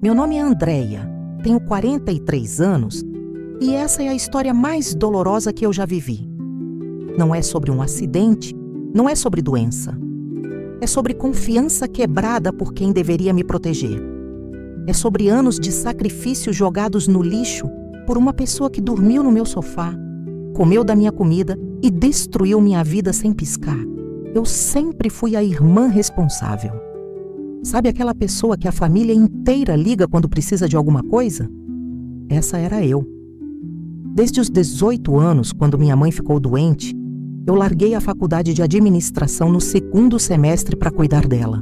Meu nome é Andréia, tenho 43 anos e essa é a história mais dolorosa que eu já vivi. Não é sobre um acidente, não é sobre doença. É sobre confiança quebrada por quem deveria me proteger. É sobre anos de sacrifício jogados no lixo por uma pessoa que dormiu no meu sofá, comeu da minha comida e destruiu minha vida sem piscar. Eu sempre fui a irmã responsável. Sabe aquela pessoa que a família inteira liga quando precisa de alguma coisa? Essa era eu. Desde os 18 anos, quando minha mãe ficou doente, eu larguei a faculdade de administração no 2º semestre para cuidar dela.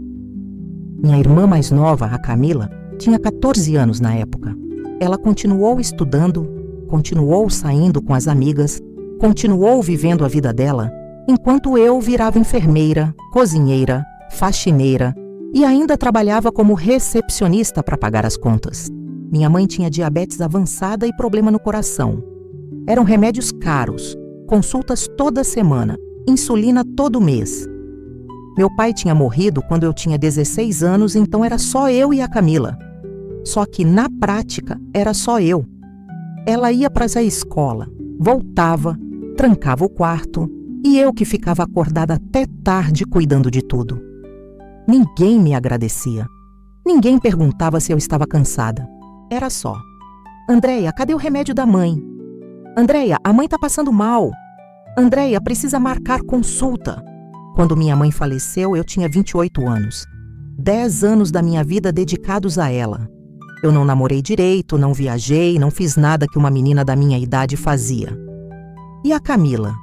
Minha irmã mais nova, a Camila, tinha 14 anos na época. Ela continuou estudando, continuou saindo com as amigas, continuou vivendo a vida dela, enquanto eu virava enfermeira, cozinheira, faxineira e ainda trabalhava como recepcionista para pagar as contas. Minha mãe tinha diabetes avançada e problema no coração. Eram remédios caros, consultas toda semana, insulina todo mês. Meu pai tinha morrido quando eu tinha 16 anos, então era só eu e a Camila. Só que, na prática, era só eu. Ela ia para a escola, voltava, trancava o quarto e eu que ficava acordada até tarde cuidando de tudo. Ninguém me agradecia. Ninguém perguntava se eu estava cansada. Era só: Andréia, cadê o remédio da mãe? Andréia, a mãe tá passando mal. Andréia, precisa marcar consulta. Quando minha mãe faleceu, eu tinha 28 anos. 10 anos da minha vida dedicados a ela. Eu não namorei direito, não viajei, não fiz nada que uma menina da minha idade fazia. E a Camila?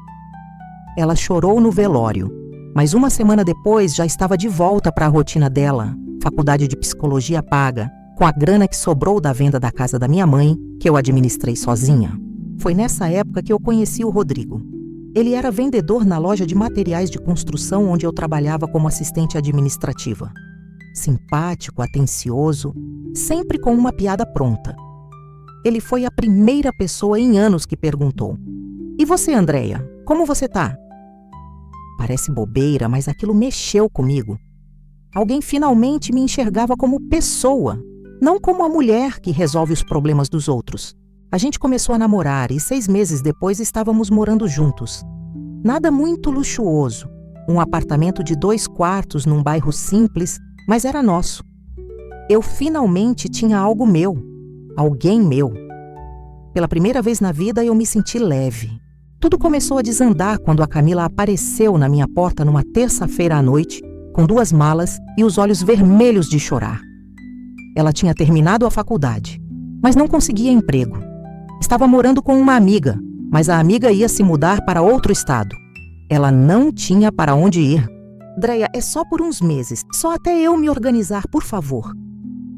Ela chorou no velório, mas uma semana depois já estava de volta para a rotina dela, faculdade de psicologia paga, com a grana que sobrou da venda da casa da minha mãe, que eu administrei sozinha. Foi nessa época que eu conheci o Rodrigo. Ele era vendedor na loja de materiais de construção onde eu trabalhava como assistente administrativa. Simpático, atencioso, sempre com uma piada pronta. Ele foi a primeira pessoa em anos que perguntou: "E você, Andréia, como você tá?" Parece bobeira, mas aquilo mexeu comigo. Alguém finalmente me enxergava como pessoa, não como a mulher que resolve os problemas dos outros. A gente começou a namorar e 6 meses depois estávamos morando juntos. Nada muito luxuoso. Um apartamento de 2 quartos num bairro simples, mas era nosso. Eu finalmente tinha algo meu, alguém meu. Pela primeira vez na vida eu me senti leve. Tudo começou a desandar quando a Camila apareceu na minha porta numa terça-feira à noite, com 2 malas e os olhos vermelhos de chorar. Ela tinha terminado a faculdade, mas não conseguia emprego. Estava morando com uma amiga, mas a amiga ia se mudar para outro estado. Ela não tinha para onde ir. "Andréia, é só por uns meses, só até eu me organizar, por favor."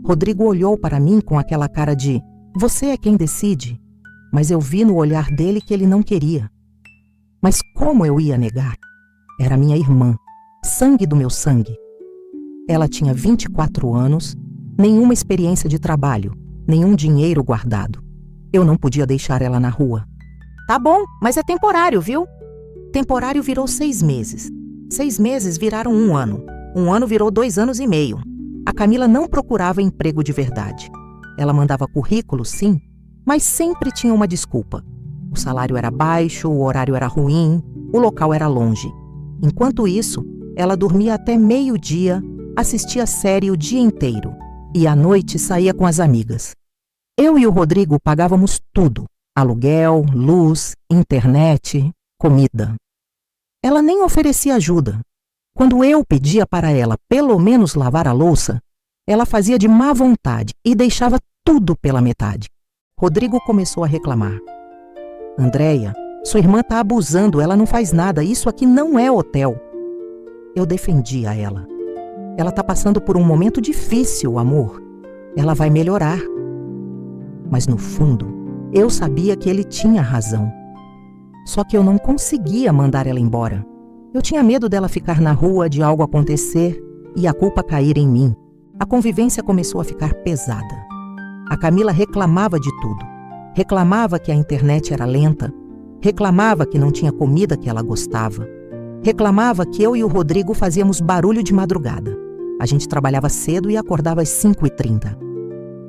Rodrigo olhou para mim com aquela cara de: "Você é quem decide." Mas eu vi no olhar dele que ele não queria. Mas como eu ia negar? Era minha irmã, sangue do meu sangue. Ela tinha 24 anos, nenhuma experiência de trabalho, nenhum dinheiro guardado. Eu não podia deixar ela na rua. "Tá bom, mas é temporário, viu?" Temporário virou 6 meses. 6 meses viraram 1 ano. 1 ano virou 2 anos e meio. A Camila não procurava emprego de verdade. Ela mandava currículo, sim, mas sempre tinha uma desculpa. O salário era baixo, o horário era ruim, o local era longe. Enquanto isso, ela dormia até meio-dia, assistia série o dia inteiro e à noite saía com as amigas. Eu e o Rodrigo pagávamos tudo: aluguel, luz, internet, comida. Ela nem oferecia ajuda. Quando eu pedia para ela pelo menos lavar a louça, ela fazia de má vontade e deixava tudo pela metade. Rodrigo começou a reclamar: "Andréia, sua irmã está abusando, ela não faz nada, isso aqui não é hotel." Eu defendia ela. "Ela está passando por um momento difícil, amor. Ela vai melhorar." Mas no fundo, eu sabia que ele tinha razão. Só que eu não conseguia mandar ela embora. Eu tinha medo dela ficar na rua, de algo acontecer e a culpa cair em mim. A convivência começou a ficar pesada. A Camila reclamava de tudo. Reclamava que a internet era lenta. Reclamava que não tinha comida que ela gostava. Reclamava que eu e o Rodrigo fazíamos barulho de madrugada. A gente trabalhava cedo e acordava às 5h30.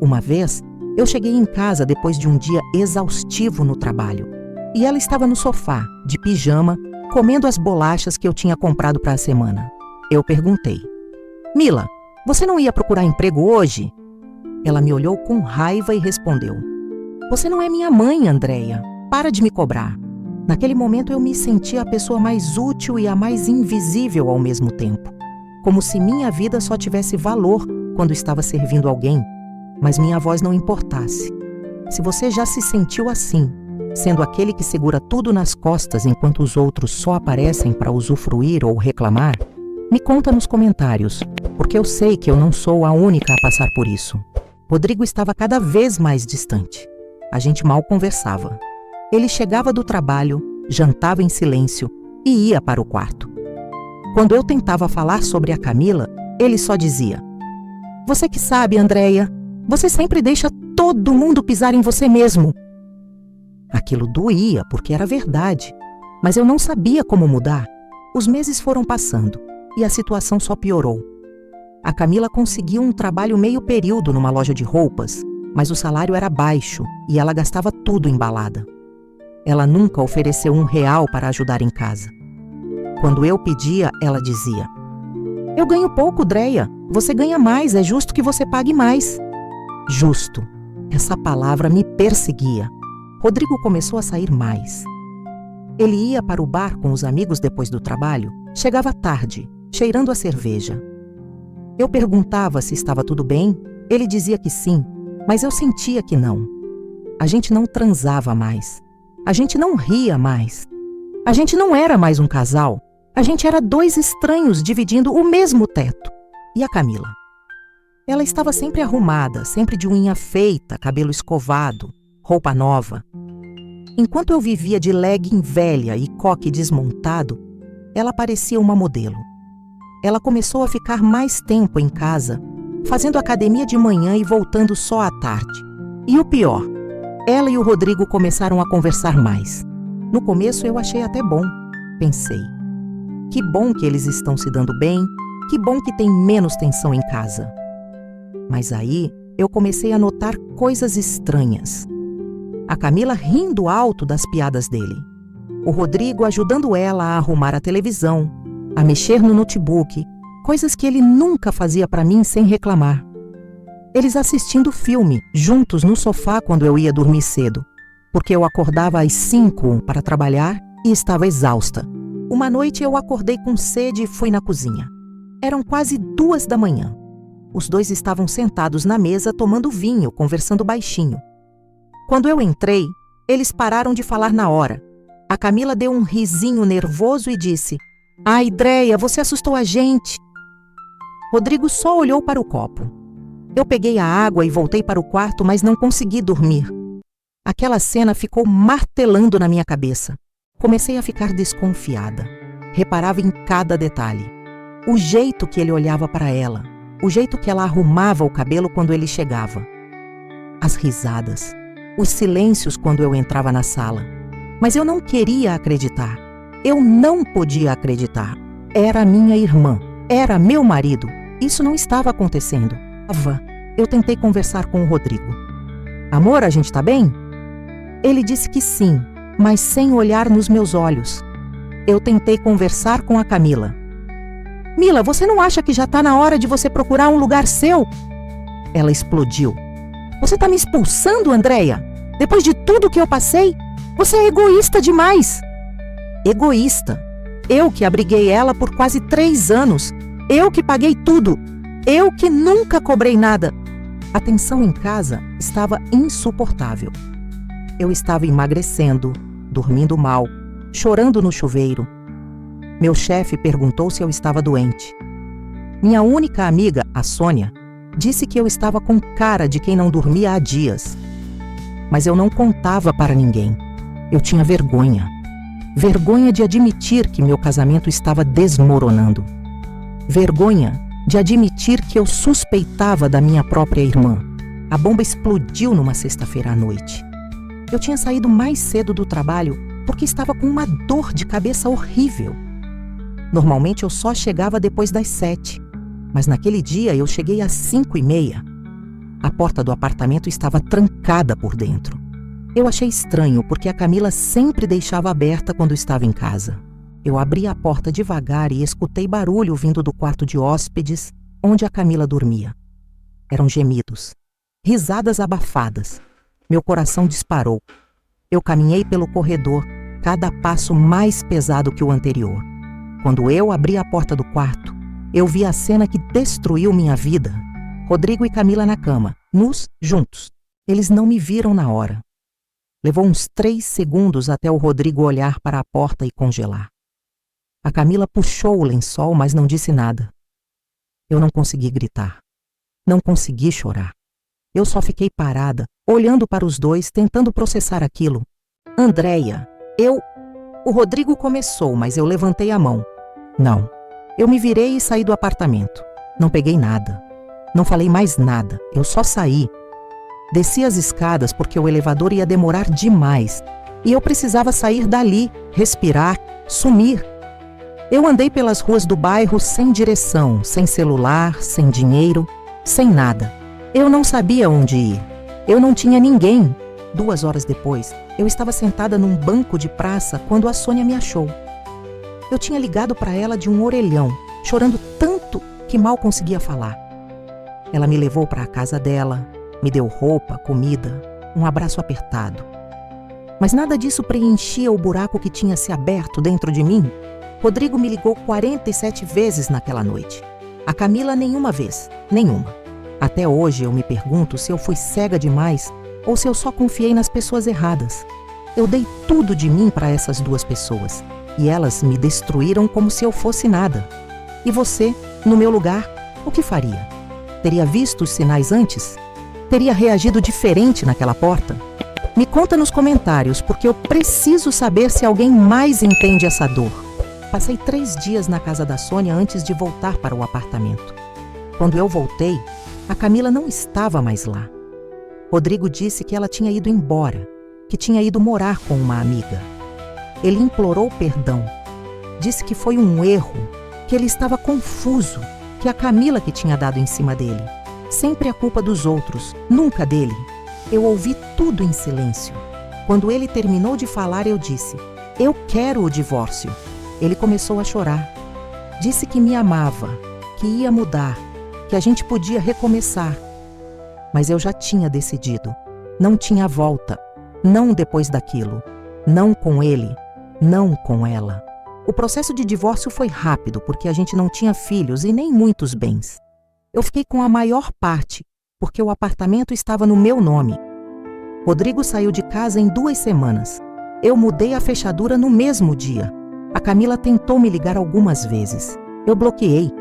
Uma vez, eu cheguei em casa depois de um dia exaustivo no trabalho e ela estava no sofá, de pijama, comendo as bolachas que eu tinha comprado para a semana. Eu perguntei: Mila, você não ia procurar emprego hoje? Ela me olhou com raiva e respondeu: Você não é minha mãe, Andréia. Para de me cobrar. Naquele momento eu me sentia a pessoa mais útil e a mais invisível ao mesmo tempo. Como se minha vida só tivesse valor quando estava servindo alguém, mas minha voz não importasse. Se você já se sentiu assim, sendo aquele que segura tudo nas costas enquanto os outros só aparecem para usufruir ou reclamar, me conta nos comentários, porque eu sei que eu não sou a única a passar por isso. Rodrigo estava cada vez mais distante. A gente mal conversava. Ele chegava do trabalho, jantava em silêncio e ia para o quarto. Quando eu tentava falar sobre a Camila, ele só dizia: Você que sabe, Andréia, você sempre deixa todo mundo pisar em você mesmo. Aquilo doía porque era verdade, mas eu não sabia como mudar. Os meses foram passando e a situação só piorou. A Camila conseguiu um trabalho meio período numa loja de roupas, mas o salário era baixo e ela gastava tudo em balada. Ela nunca ofereceu R$1 para ajudar em casa. Quando eu pedia, ela dizia: Eu ganho pouco, Dréia. Você ganha mais, é justo que você pague mais. Justo. Essa palavra me perseguia. Rodrigo começou a sair mais. Ele ia para o bar com os amigos depois do trabalho, chegava tarde, cheirando a cerveja. Eu perguntava se estava tudo bem, ele dizia que sim, mas eu sentia que não. A gente não transava mais. A gente não ria mais. A gente não era mais um casal. A gente era dois estranhos dividindo o mesmo teto. E a Camila? Ela estava sempre arrumada, sempre de unha feita, cabelo escovado, roupa nova. Enquanto eu vivia de legging velha e coque desmontado, ela parecia uma modelo. Ela começou a ficar mais tempo em casa, fazendo academia de manhã e voltando só à tarde. E o pior, ela e o Rodrigo começaram a conversar mais. No começo eu achei até bom. Pensei: que bom que eles estão se dando bem, que bom que tem menos tensão em casa. Mas aí eu comecei a notar coisas estranhas. A Camila rindo alto das piadas dele. O Rodrigo ajudando ela a arrumar a televisão, a mexer no notebook, coisas que ele nunca fazia para mim sem reclamar. Eles assistindo filme, juntos no sofá quando eu ia dormir cedo, porque eu acordava às 5 para trabalhar e estava exausta. Uma noite eu acordei com sede e fui na cozinha. Eram quase 2 da manhã. Os dois estavam sentados na mesa tomando vinho, conversando baixinho. Quando eu entrei, eles pararam de falar na hora. A Camila deu um risinho nervoso e disse: Ai, Dréia, você assustou a gente. Rodrigo só olhou para o copo. Eu peguei a água e voltei para o quarto, mas não consegui dormir. Aquela cena ficou martelando na minha cabeça. Comecei a ficar desconfiada. Reparava em cada detalhe. O jeito que ele olhava para ela. O jeito que ela arrumava o cabelo quando ele chegava. As risadas. Os silêncios quando eu entrava na sala. Mas eu não queria acreditar. Eu não podia acreditar. Era minha irmã. Era meu marido. Isso não estava acontecendo. Eu tentei conversar com o Rodrigo. Amor, a gente tá bem? Ele disse que sim, mas sem olhar nos meus olhos. Eu tentei conversar com a Camila. Mila, você não acha que já tá na hora de você procurar um lugar seu? Ela explodiu. Você tá me expulsando, Andréia? Depois de tudo que eu passei? Você é egoísta demais. Egoísta? Eu que abriguei ela por quase 3 anos. Eu que paguei tudo. Eu que nunca cobrei nada. A tensão em casa estava insuportável. Eu estava emagrecendo, dormindo mal, chorando no chuveiro. Meu chefe perguntou se eu estava doente. Minha única amiga, a Sônia, disse que eu estava com cara de quem não dormia há dias. Mas eu não contava para ninguém. Eu tinha vergonha. Vergonha de admitir que meu casamento estava desmoronando. Vergonha de admitir que eu suspeitava da minha própria irmã. A bomba explodiu numa sexta-feira à noite. Eu tinha saído mais cedo do trabalho porque estava com uma dor de cabeça horrível. Normalmente eu só chegava depois das 7, mas naquele dia eu cheguei às 5:30. A porta do apartamento estava trancada por dentro. Eu achei estranho porque a Camila sempre deixava aberta quando estava em casa. Eu abri a porta devagar e escutei barulho vindo do quarto de hóspedes, onde a Camila dormia. Eram gemidos, risadas abafadas. Meu coração disparou. Eu caminhei pelo corredor, cada passo mais pesado que o anterior. Quando eu abri a porta do quarto, eu vi a cena que destruiu minha vida. Rodrigo e Camila na cama, nus, juntos. Eles não me viram na hora. Levou uns 3 segundos até o Rodrigo olhar para a porta e congelar. A Camila puxou o lençol, mas não disse nada. Eu não consegui gritar. Não consegui chorar. Eu só fiquei parada, olhando para os dois, tentando processar aquilo. Andréia, O Rodrigo começou, mas eu levantei a mão. Não. Eu me virei e saí do apartamento. Não peguei nada. Não falei mais nada. Eu só saí. Desci as escadas porque o elevador ia demorar demais. E eu precisava sair dali, respirar, sumir. Eu andei pelas ruas do bairro sem direção, sem celular, sem dinheiro, sem nada. Eu não sabia onde ir. Eu não tinha ninguém. 2 horas depois, eu estava sentada num banco de praça quando a Sônia me achou. Eu tinha ligado para ela de um orelhão, chorando tanto que mal conseguia falar. Ela me levou para a casa dela, me deu roupa, comida, um abraço apertado. Mas nada disso preenchia o buraco que tinha se aberto dentro de mim. Rodrigo me ligou 47 vezes naquela noite. A Camila nenhuma vez, nenhuma. Até hoje eu me pergunto se eu fui cega demais ou se eu só confiei nas pessoas erradas. Eu dei tudo de mim para essas 2 pessoas e elas me destruíram como se eu fosse nada. E você, no meu lugar, o que faria? Teria visto os sinais antes? Teria reagido diferente naquela porta? Me conta nos comentários, porque eu preciso saber se alguém mais entende essa dor. Passei 3 dias na casa da Sônia antes de voltar para o apartamento. Quando eu voltei, a Camila não estava mais lá. Rodrigo disse que ela tinha ido embora, que tinha ido morar com uma amiga. Ele implorou perdão. Disse que foi um erro, que ele estava confuso, que a Camila que tinha dado em cima dele. Sempre a culpa dos outros, nunca dele. Eu ouvi tudo em silêncio. Quando ele terminou de falar, eu disse: eu quero o divórcio. Ele começou a chorar. Disse que me amava, que ia mudar, que a gente podia recomeçar. Mas eu já tinha decidido. Não tinha volta. Não depois daquilo. Não com ele. Não com ela. O processo de divórcio foi rápido, porque a gente não tinha filhos e nem muitos bens. Eu fiquei com a maior parte, porque o apartamento estava no meu nome. Rodrigo saiu de casa em 2 semanas. Eu mudei a fechadura no mesmo dia. A Camila tentou me ligar algumas vezes. Eu bloqueei.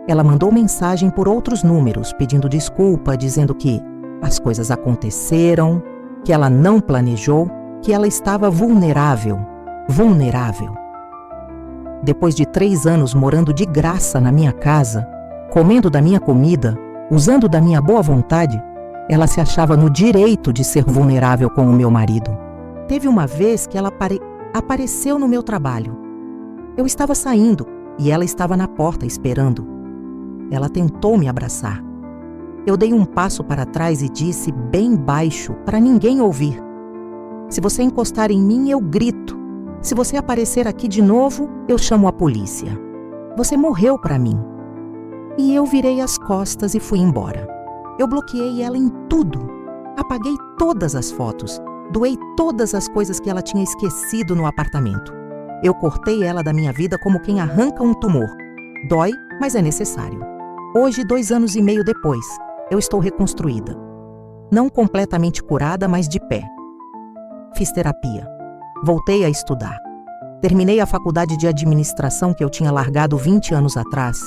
Ela mandou mensagem por outros números, pedindo desculpa, dizendo que as coisas aconteceram, que ela não planejou, que ela estava vulnerável. Vulnerável. Depois de 3 anos morando de graça na minha casa, comendo da minha comida, usando da minha boa vontade, ela se achava no direito de ser vulnerável com o meu marido. Teve uma vez que ela apareceu no meu trabalho. Eu estava saindo e ela estava na porta esperando. Ela tentou me abraçar. Eu dei um passo para trás e disse bem baixo, para ninguém ouvir: se você encostar em mim, eu grito. Se você aparecer aqui de novo, eu chamo a polícia. Você morreu para mim. E eu virei as costas e fui embora. Eu bloqueei ela em tudo. Apaguei todas as fotos. Doei todas as coisas que ela tinha esquecido no apartamento. Eu cortei ela da minha vida como quem arranca um tumor. Dói, mas é necessário. Hoje, 2 anos e meio depois, eu estou reconstruída. Não completamente curada, mas de pé. Fiz terapia. Voltei a estudar. Terminei a faculdade de administração que eu tinha largado 20 anos atrás.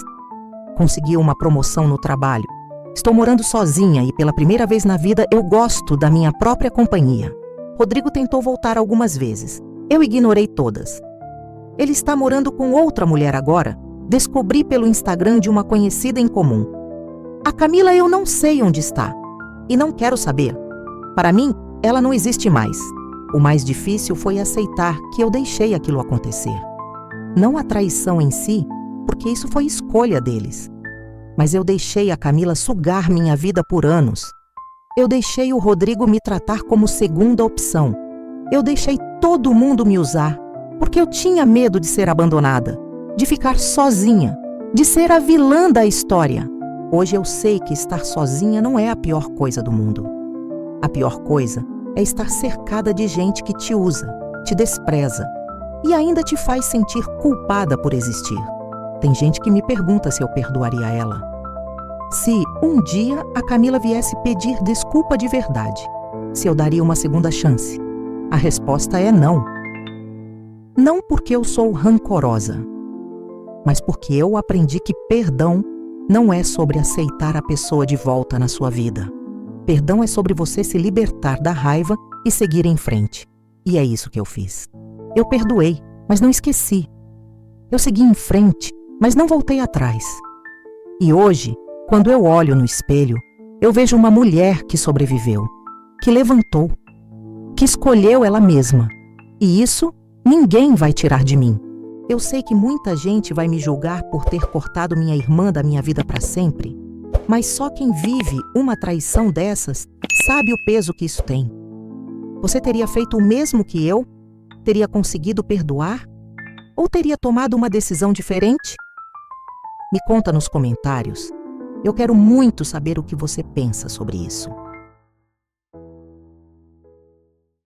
Consegui uma promoção no trabalho. Estou morando sozinha e pela primeira vez na vida eu gosto da minha própria companhia. Rodrigo tentou voltar algumas vezes. Eu ignorei todas. Ele está morando com outra mulher agora. Descobri pelo Instagram de uma conhecida em comum. A Camila eu não sei onde está. E não quero saber. Para mim, ela não existe mais. O mais difícil foi aceitar que eu deixei aquilo acontecer. Não a traição em si, porque isso foi escolha deles. Mas eu deixei a Camila sugar minha vida por anos. Eu deixei o Rodrigo me tratar como segunda opção. Eu deixei todo mundo me usar, porque eu tinha medo de ser abandonada, de ficar sozinha, de ser a vilã da história. Hoje eu sei que estar sozinha não é a pior coisa do mundo. A pior coisa é estar cercada de gente que te usa, te despreza e ainda te faz sentir culpada por existir. Tem gente que me pergunta se eu perdoaria ela. Se um dia a Camila viesse pedir desculpa de verdade, se eu daria uma segunda chance? A resposta é não. Não porque eu sou rancorosa, mas porque eu aprendi que perdão não é sobre aceitar a pessoa de volta na sua vida. Perdão é sobre você se libertar da raiva e seguir em frente. E é isso que eu fiz. Eu perdoei, mas não esqueci. Eu segui em frente, mas não voltei atrás. E hoje, quando eu olho no espelho, eu vejo uma mulher que sobreviveu, que levantou, que escolheu ela mesma. E isso ninguém vai tirar de mim. Eu sei que muita gente vai me julgar por ter cortado minha irmã da minha vida para sempre, mas só quem vive uma traição dessas sabe o peso que isso tem. Você teria feito o mesmo que eu? Teria conseguido perdoar? Ou teria tomado uma decisão diferente? Me conta nos comentários. Eu quero muito saber o que você pensa sobre isso.